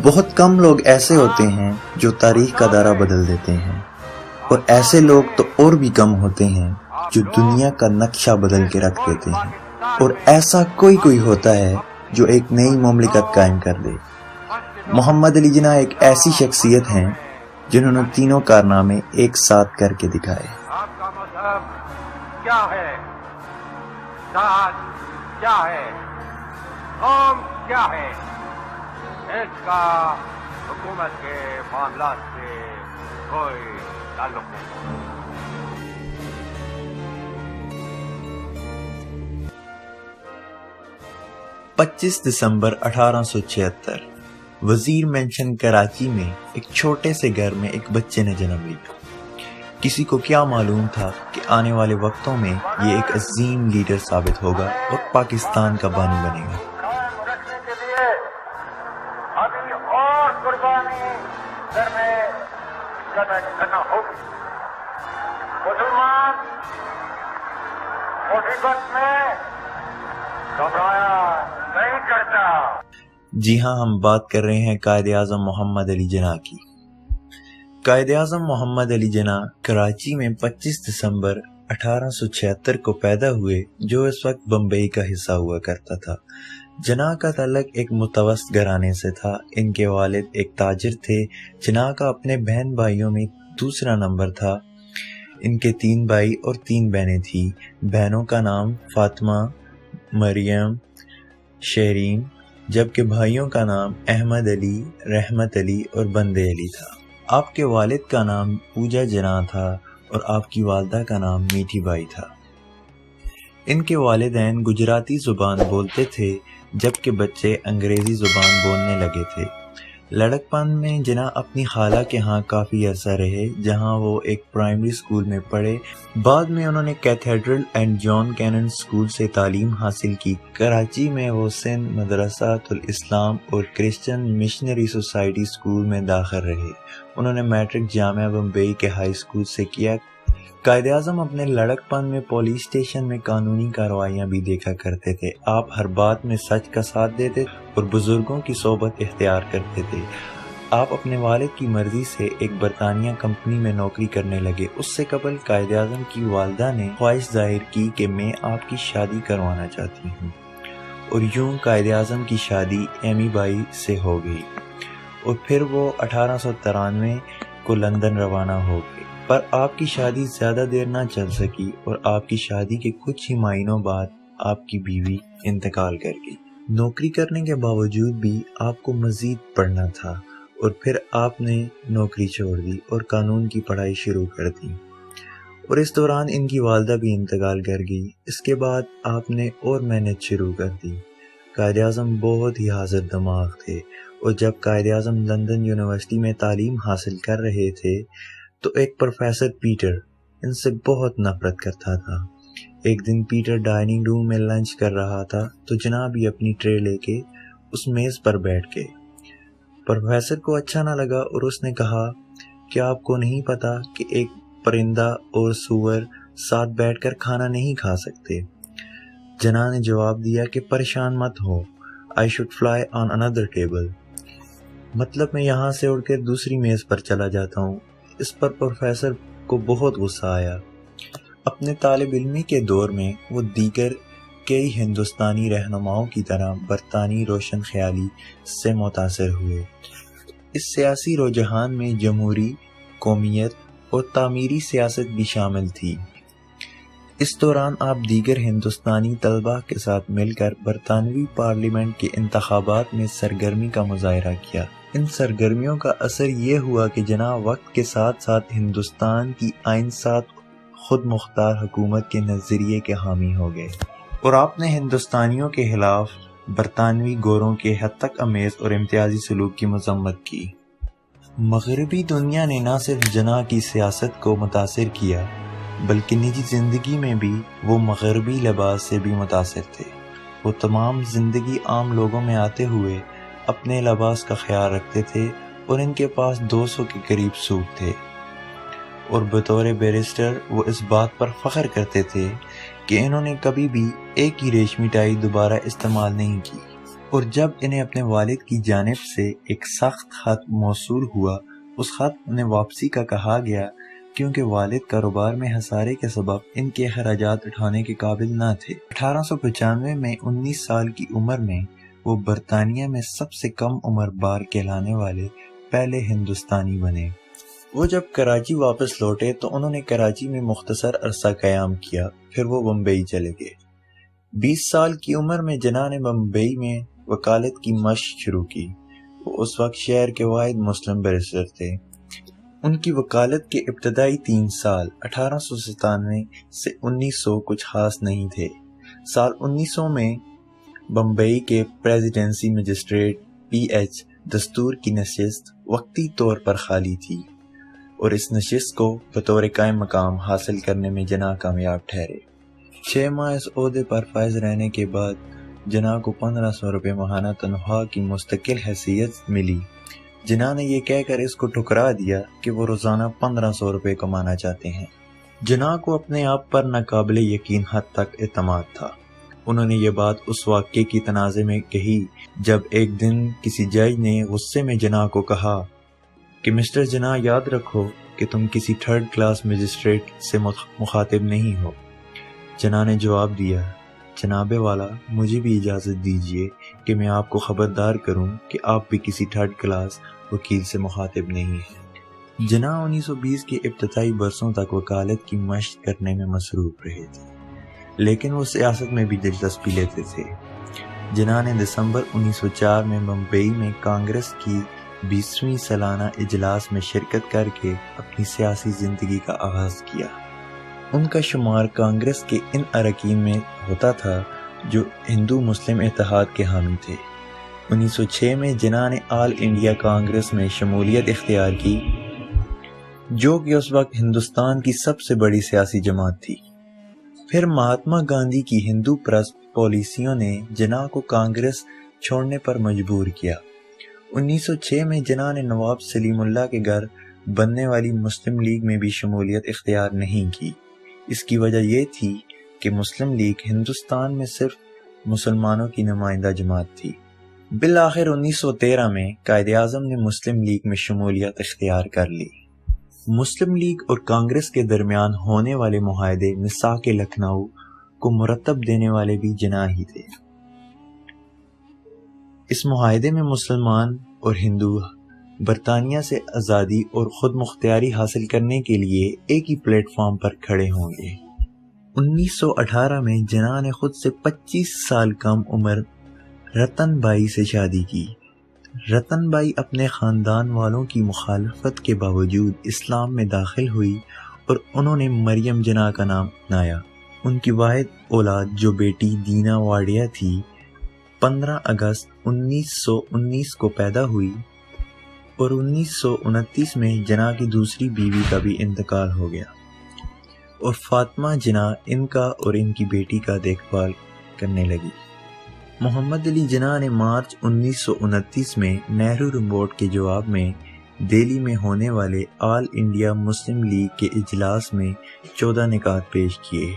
بہت کم لوگ ایسے ہوتے ہیں جو تاریخ کا دائرہ بدل دیتے ہیں، اور ایسے لوگ تو اور بھی کم ہوتے ہیں جو دنیا کا نقشہ بدل کے رکھ دیتے ہیں، اور ایسا کوئی ہوتا ہے جو ایک نئی مملکت قائم کر دے۔ محمد علی جناح ایک ایسی شخصیت ہیں جنہوں نے تینوں کارنامے ایک ساتھ کر کے دکھائے۔ آپ کا مذہب کیا ہے؟ ذات کیا ہے؟ قوم کیا ہے؟ اس کا حکومت کے معاملات سے کوئی تعلق نہیں۔ 25 دسمبر 1876 وزیر مینشن کراچی میں ایک چھوٹے سے گھر میں ایک بچے نے جنم لیا۔ کسی کو کیا معلوم تھا کہ آنے والے وقتوں میں یہ ایک عظیم لیڈر ثابت ہوگا اور پاکستان کا بانی بنے گا۔ قائم رکھنے کے لیے ابھی اور قربانی گھر میں کرنا ہوگی۔ مسلمان مصیبت میں گھبرایا نہیں کرتا۔ جی ہاں، ہم بات کر رہے ہیں قائد اعظم محمد علی جناح کی۔ قائد اعظم محمد علی جناح کراچی میں 25 دسمبر 1876 کو پیدا ہوئے، جو اس وقت بمبئی کا حصہ ہوا کرتا تھا۔ جناح کا تعلق ایک متوسط گھرانے سے تھا۔ ان کے والد ایک تاجر تھے۔ جناح کا اپنے بہن بھائیوں میں دوسرا نمبر تھا۔ ان کے 3 بھائی اور 3 بہنیں تھیں۔ بہنوں کا نام فاطمہ، مریم، شیرین، جبکہ بھائیوں کا نام احمد علی، رحمت علی اور بندے علی تھا۔ آپ کے والد کا نام پوجا جناح تھا اور آپ کی والدہ کا نام میٹھی بائی تھا۔ ان کے والدین گجراتی زبان بولتے تھے، جبکہ بچے انگریزی زبان بولنے لگے تھے۔ لڑکپن میں جناح اپنی خالہ کے ہاں کافی عرصہ رہے، جہاں وہ ایک پرائمری اسکول میں پڑھے۔ بعد میں انہوں نے cathedral and John Connon school سے تعلیم حاصل کی۔ کراچی میں وہ سندھ مدرسۃ الاسلام اور کرسچن مشنری سوسائٹی اسکول میں داخل رہے۔ انہوں نے میٹرک جامعہ بمبئی کے ہائی اسکول سے کیا۔ قائد اعظم اپنے لڑکپن میں پولیس اسٹیشن میں قانونی کارروائیاں بھی دیکھا کرتے تھے۔ آپ ہر بات میں سچ کا ساتھ دیتے اور بزرگوں کی صحبت اختیار کرتے تھے۔ آپ اپنے والد کی مرضی سے ایک برطانیہ کمپنی میں نوکری کرنے لگے۔ اس سے قبل قائد اعظم کی والدہ نے خواہش ظاہر کی کہ میں آپ کی شادی کروانا چاہتی ہوں، اور یوں قائد اعظم کی شادی ایمی بائی سے ہو گئی، اور پھر وہ 1893 کو لندن روانہ ہو گئے۔ پر آپ کی شادی زیادہ دیر نہ چل سکی، اور آپ کی شادی کے کچھ ہی مہینوں بعد آپ کی بیوی انتقال کر گئی۔ نوکری کرنے کے باوجود بھی آپ کو مزید پڑھنا تھا، اور پھر آپ نے نوکری چھوڑ دی اور قانون کی پڑھائی شروع کر دی، اور اس دوران ان کی والدہ بھی انتقال کر گئی۔ اس کے بعد آپ نے اور محنت شروع کر دی۔ قائد اعظم بہت ہی حاضر دماغ تھے، اور جب قائد اعظم لندن یونیورسٹی میں تعلیم حاصل کر رہے تھے تو ایک پروفیسر پیٹر ان سے بہت نفرت کرتا تھا۔ ایک دن پیٹر ڈائننگ روم میں لنچ کر رہا تھا تو جناح بھی اپنی ٹرے لے کے اس میز پر بیٹھ گئے۔ پروفیسر کو اچھا نہ لگا اور اس نے کہا، کیا آپ کو نہیں پتا کہ ایک پرندہ اور سور ساتھ بیٹھ کر کھانا نہیں کھا سکتے؟ جناح نے جواب دیا کہ پریشان مت ہو، I should fly on another table۔ مطلب میں یہاں سے اڑ کر دوسری میز پر چلا جاتا ہوں۔ اس پر پروفیسر کو بہت غصہ آیا۔ اپنے طالب علمی کے دور میں وہ دیگر کئی ہندوستانی رہنماؤں کی طرح برطانوی روشن خیالی سے متاثر ہوئے۔ اس سیاسی رجحان میں جمہوری، قومیت اور تعمیری سیاست بھی شامل تھی۔ اس دوران آپ دیگر ہندوستانی طلباء کے ساتھ مل کر برطانوی پارلیمنٹ کے انتخابات میں سرگرمی کا مظاہرہ کیا۔ ان سرگرمیوں کا اثر یہ ہوا کہ جناح وقت کے ساتھ ساتھ ہندوستان کی آئین ساز خود مختار حکومت کے نظریے کے حامی ہو گئے، اور آپ نے ہندوستانیوں کے خلاف برطانوی گوروں کے حد تک امیز اور امتیازی سلوک کی مذمت کی۔ مغربی دنیا نے نہ صرف جناح کی سیاست کو متاثر کیا، بلکہ نجی زندگی میں بھی وہ مغربی لباس سے بھی متاثر تھے۔ وہ تمام زندگی عام لوگوں میں آتے ہوئے اپنے لباس کا خیال رکھتے تھے، اور ان کے پاس 200 کے قریب سوٹ تھے، اور بطور بیرسٹر وہ اس بات پر فخر کرتے تھے کہ انہوں نے کبھی بھی ایک ہی ریشمی ٹائی دوبارہ استعمال نہیں کی۔ اور جب انہیں اپنے والد کی جانب سے ایک سخت خط موصول ہوا، اس خط میں واپسی کا کہا گیا کیونکہ والد کاروبار میں خسارے کے سبب ان کے اخراجات اٹھانے کے قابل نہ تھے۔ 1895 میں 19 سال کی عمر میں وہ برطانیہ میں سب سے کم عمر بار کہلانے والے پہلے ہندوستانی بنے۔ وہ جب کراچی واپس لوٹے تو انہوں نے کراچی میں مختصر عرصہ قیام کیا، پھر وہ بمبئی چلے گئے۔ 20 سال کی عمر میں جناح نے بمبئی میں وکالت کی مشق شروع کی۔ وہ اس وقت شہر کے واحد مسلم بیرسٹر تھے۔ ان کی وکالت کے ابتدائی 3 سال 1897 سے 1900 کچھ خاص نہیں تھے۔ سال 1900 میں بمبئی کے پریزیڈنسی مجسٹریٹ پی ایچ دستور کی نشست وقتی طور پر خالی تھی اور اس نشست کو بطور قائم مقام حاصل کرنے میں جناح کامیاب ٹھہرے۔ 6 ماہ اس عہدے پر فائز رہنے کے بعد جناح کو 1500 روپے ماہانہ تنخواہ کی مستقل حیثیت ملی۔ جناح نے یہ کہہ کر اس کو ٹھکرا دیا کہ وہ روزانہ 1500 روپے کمانا چاہتے ہیں۔ جناح کو اپنے آپ پر ناقابل یقین حد تک اعتماد تھا۔ انہوں نے یہ بات اس واقعے کی تناظر میں کہی جب ایک دن کسی جج نے غصے میں جناح کو کہا کہ مسٹر جناح، یاد رکھو کہ تم کسی 3rd کلاس مجسٹریٹ سے مخاطب نہیں ہو۔ جناح نے جواب دیا، جناب والا، مجھے بھی اجازت دیجیے کہ میں آپ کو خبردار کروں کہ آپ بھی کسی 3rd کلاس وکیل سے مخاطب نہیں ہیں۔ جناح 1920 کے ابتدائی برسوں تک وکالت کی مشق کرنے میں مصروف رہے تھے، لیکن وہ سیاست میں بھی دلچسپی لیتے تھے۔ جناح نے دسمبر 1904 میں بمبئی میں کانگریس کی 20ویں سالانہ اجلاس میں شرکت کر کے اپنی سیاسی زندگی کا آغاز کیا۔ ان کا شمار کانگریس کے ان اراکین میں ہوتا تھا جو ہندو مسلم اتحاد کے حامی تھے۔ 1906 میں جناح نے آل انڈیا کانگریس میں شمولیت اختیار کی، جو کہ اس وقت ہندوستان کی سب سے بڑی سیاسی جماعت تھی۔ پھر مہاتما گاندھی کی ہندو پرست پالیسیوں نے جناح کو کانگریس چھوڑنے پر مجبور کیا۔ 1906 میں جناح نے نواب سلیم اللہ کے گھر بننے والی مسلم لیگ میں بھی شمولیت اختیار نہیں کی۔ اس کی وجہ یہ تھی کہ مسلم لیگ ہندوستان میں صرف مسلمانوں کی نمائندہ جماعت تھی۔ بالآخر 1913 میں قائد اعظم نے مسلم لیگ میں شمولیت اختیار کر لی۔ مسلم لیگ اور کانگریس کے درمیان ہونے والے معاہدے میثاق لکھنؤ کو مرتب دینے والے بھی جناح ہی تھے۔ اس معاہدے میں مسلمان اور ہندو برطانیہ سے آزادی اور خود مختاری حاصل کرنے کے لیے ایک ہی پلیٹ فارم پر کھڑے ہوں گے۔ 1918 میں جناح نے خود سے 25 سال کم عمر رتن بائی سے شادی کی۔ رتن بائی اپنے خاندان والوں کی مخالفت کے باوجود اسلام میں داخل ہوئی اور انہوں نے مریم جناح کا نام اپنایا۔ ان کی واحد اولاد جو بیٹی دینا واڈیا تھی 15 اگست 1919 کو پیدا ہوئی اور 1929 میں جناح کی دوسری بیوی کا بھی انتقال ہو گیا اور فاطمہ جناح ان کا اور ان کی بیٹی کا دیکھ بھال کرنے لگی۔ محمد علی جناح نے مارچ 1929 میں نہرو رپورٹ کے جواب میں دہلی میں ہونے والے آل انڈیا مسلم لیگ کے اجلاس میں 14 نکات پیش کیے۔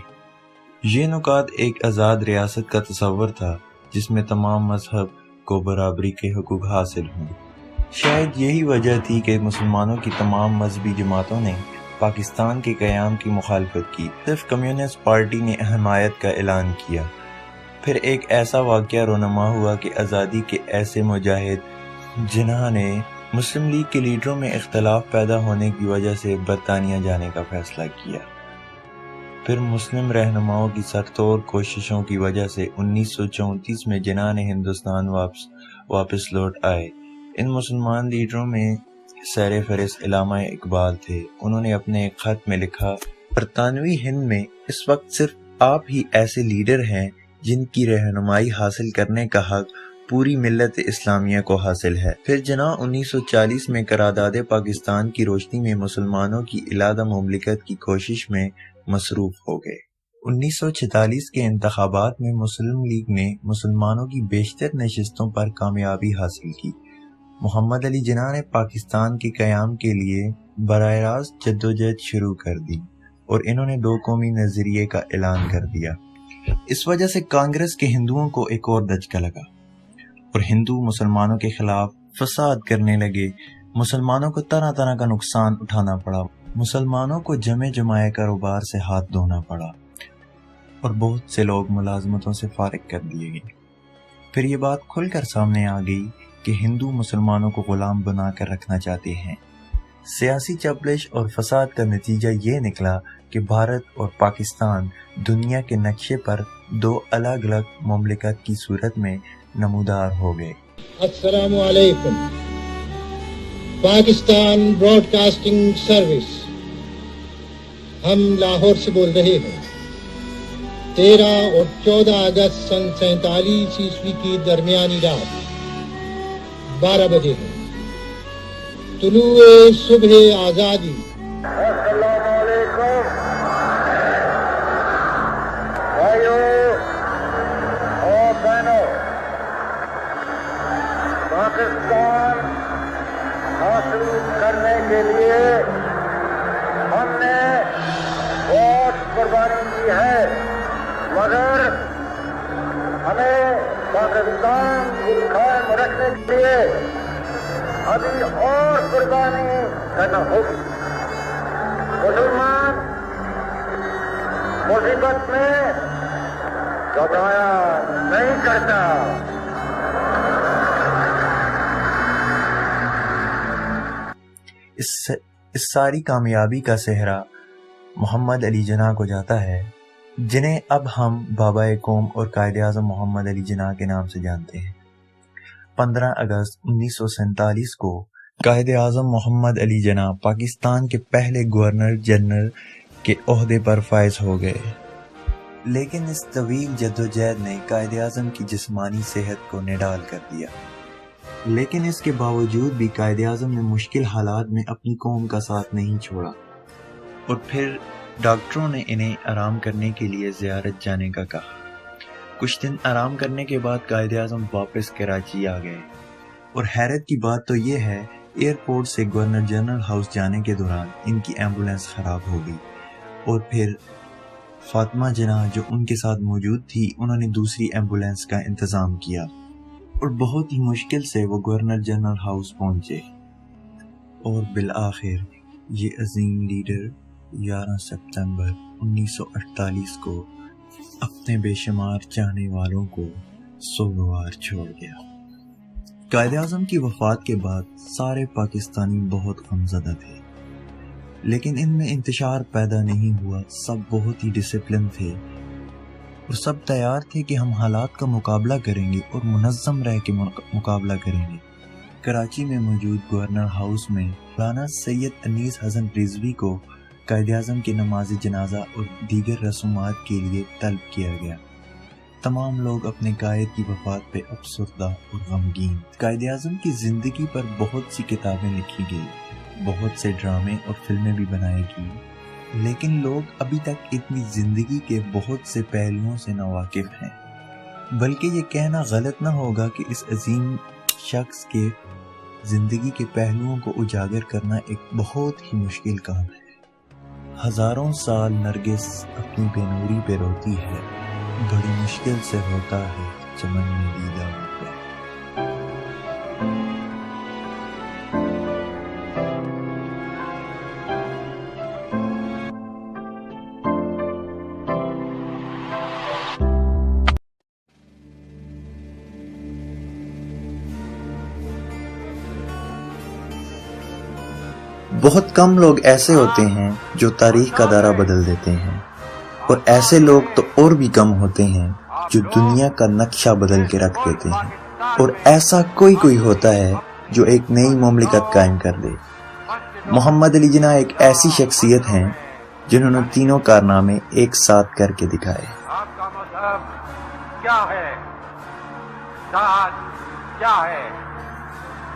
یہ نکات ایک آزاد ریاست کا تصور تھا جس میں تمام مذہب کو برابری کے حقوق حاصل ہوں۔ شاید یہی وجہ تھی کہ مسلمانوں کی تمام مذہبی جماعتوں نے پاکستان کے قیام کی مخالفت کی، صرف کمیونسٹ پارٹی نے حمایت کا اعلان کیا۔ پھر ایک ایسا واقعہ رونما ہوا کہ آزادی کے ایسے مجاہد جناح نے مسلم لیگ کے لیڈروں میں اختلاف پیدا ہونے کی وجہ سے برطانیہ جانے کا فیصلہ کیا۔ پھر مسلم رہنماؤں کی سرتور کوششوں کی وجہ سے 1934 میں جناح نے ہندوستان واپس لوٹ آئے۔ ان مسلمان لیڈروں میں سیر فہرست علامہ اقبال تھے۔ انہوں نے اپنے ایک خط میں لکھا، برطانوی ہند میں اس وقت صرف آپ ہی ایسے لیڈر ہیں جن کی رہنمائی حاصل کرنے کا حق پوری ملت اسلامیہ کو حاصل ہے۔ پھر جناح 1940 میں قرارداد پاکستان کی روشنی میں مسلمانوں کی علیحدہ مملکت کی کوشش میں مصروف ہو گئے۔ 1946 کے انتخابات میں مسلم لیگ نے مسلمانوں کی بیشتر نشستوں پر کامیابی حاصل کی۔ محمد علی جناح نے پاکستان کے قیام کے لیے براہ راست جدوجہد شروع کر دی اور انہوں نے 2 قومی نظریے کا اعلان کر دیا۔ اس وجہ سے کانگریس کے ہندوؤں کو ایک اور دھچکا لگا۔ اور ہندو مسلمانوں کے خلاف فساد کرنے لگے۔ مسلمانوں کو طرح طرح کا نقصان اٹھانا پڑا، مسلمانوں کو جمع جماعت کاروبار سے ہاتھ دھونا پڑا اور بہت سے لوگ ملازمتوں سے فارغ کر دیے گئے۔ پھر یہ بات کھل کر سامنے آ گئی کہ ہندو مسلمانوں کو غلام بنا کر رکھنا چاہتے ہیں۔ سیاسی چپلش اور فساد کا نتیجہ یہ نکلا کہ بھارت اور پاکستان دنیا کے نقشے پر دو الگ الگ مملکت کی صورت میں نمودار ہو گئے۔ السلام علیکم۔ پاکستان براڈ کاسٹنگ سروس، ہم لاہور سے بول رہے ہیں۔ 13 اور 14 اگست سن 47 عیسوی کی درمیانی رات 12 بجے ہے۔ طلوع صبح آزادی۔ السلام علیکم بھائیوں اور بہنوں، پاکستان حاصل کرنے کے لیے ہم نے بہت قربانی کی ہے، مگر ہمیں پاکستان کو قائم رکھنے کے لیے ابھی اور قربانی کرنا ہوگی۔ مسلمان مصیبت میں گھبرایا نہیں کرتا۔ اس ساری کامیابی کا سہرا محمد علی جناح کو جاتا ہے، جنہیں اب ہم بابا قوم اور قائد اعظم محمد علی جناح کے نام سے جانتے ہیں۔ 15 اگست 1947 کو قائد اعظم محمد علی جناح پاکستان کے پہلے گورنر جنرل کے عہدے پر فائز ہو گئے، لیکن اس طویل جدوجہد نے قائد اعظم کی جسمانی صحت کو نڈال کر دیا۔ لیکن اس کے باوجود بھی قائد اعظم نے مشکل حالات میں اپنی قوم کا ساتھ نہیں چھوڑا، اور پھر ڈاکٹروں نے انہیں آرام کرنے کے لیے زیارت جانے کا کہا۔ کچھ دن آرام کرنے کے بعد قائد اعظم واپس کراچی آ گئے، اور حیرت کی بات تو یہ ہے ایئرپورٹ سے گورنر جنرل ہاؤس جانے کے دوران ان کی ایمبولینس خراب ہو گئی، اور پھر فاطمہ جناح جو ان کے ساتھ موجود تھی انہوں نے دوسری ایمبولینس کا انتظام کیا، اور بہت ہی مشکل سے وہ گورنر جنرل ہاؤس پہنچے، اور بالآخر یہ عظیم لیڈر 11 ستمبر 1948 کو اپنے بے شمار چاہنے والوں کو سوگوار چھوڑ گیا۔ قائد اعظم کی وفات کے بعد سارے پاکستانی بہت غمزدہ تھے، لیکن ان میں انتشار پیدا نہیں ہوا۔ سب بہت ہی ڈسپلن تھے اور سب تیار تھے کہ ہم حالات کا مقابلہ کریں گے اور منظم رہ کے مقابلہ کریں گے۔ کراچی میں موجود گورنر ہاؤس میں مولانا سید انیس حسن رضوی کو قائد اعظم کی نماز جنازہ اور دیگر رسومات کے لیے طلب کیا گیا۔ تمام لوگ اپنے قائد کی وفات پہ افسردہ اور غمگین۔ قائد اعظم کی زندگی پر بہت سی کتابیں لکھی گئی، بہت سے ڈرامے اور فلمیں بھی بنائی گئی، لیکن لوگ ابھی تک اتنی زندگی کے بہت سے پہلوؤں سے ناواقف ہیں۔ بلکہ یہ کہنا غلط نہ ہوگا کہ اس عظیم شخص کے زندگی کے پہلوؤں کو اجاگر کرنا ایک بہت ہی مشکل کام ہے۔ ہزاروں سال نرگس اپنی بے نوری پہ روتی ہے، بڑی مشکل سے ہوتا ہے چمن میں دیدہ ہو پہ۔ بہت کم لوگ ایسے ہوتے ہیں جو تاریخ کا دائرہ بدل دیتے ہیں، اور ایسے لوگ تو اور بھی کم ہوتے ہیں جو دنیا کا نقشہ بدل کے رکھ دیتے ہیں، اور ایسا کوئی ہوتا ہے جو ایک نئی مملکت قائم کر دے۔ محمد علی جناح ایک ایسی شخصیت ہیں جنہوں نے تینوں کارنامے ایک ساتھ کر کے دکھائے۔ آپ کا مذہب کیا ہے؟ ذات کیا ہے؟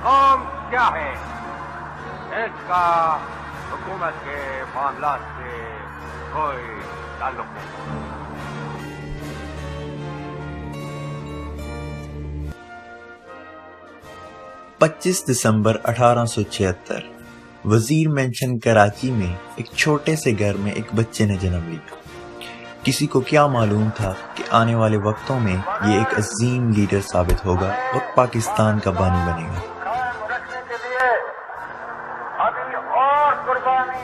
قوم کیا ہے؟ اس کا حکومت کے معاملات سے کوئی تعلق نہیں۔ 25 دسمبر 1876 وزیر مینشن کراچی میں ایک چھوٹے سے گھر میں ایک بچے نے جنم لیا۔ کسی کو کیا معلوم تھا کہ آنے والے وقتوں میں یہ ایک عظیم لیڈر ثابت ہوگا اور پاکستان کا بانی بنے گا۔ قائم رکھنے کے لیے ابھی اور قربانی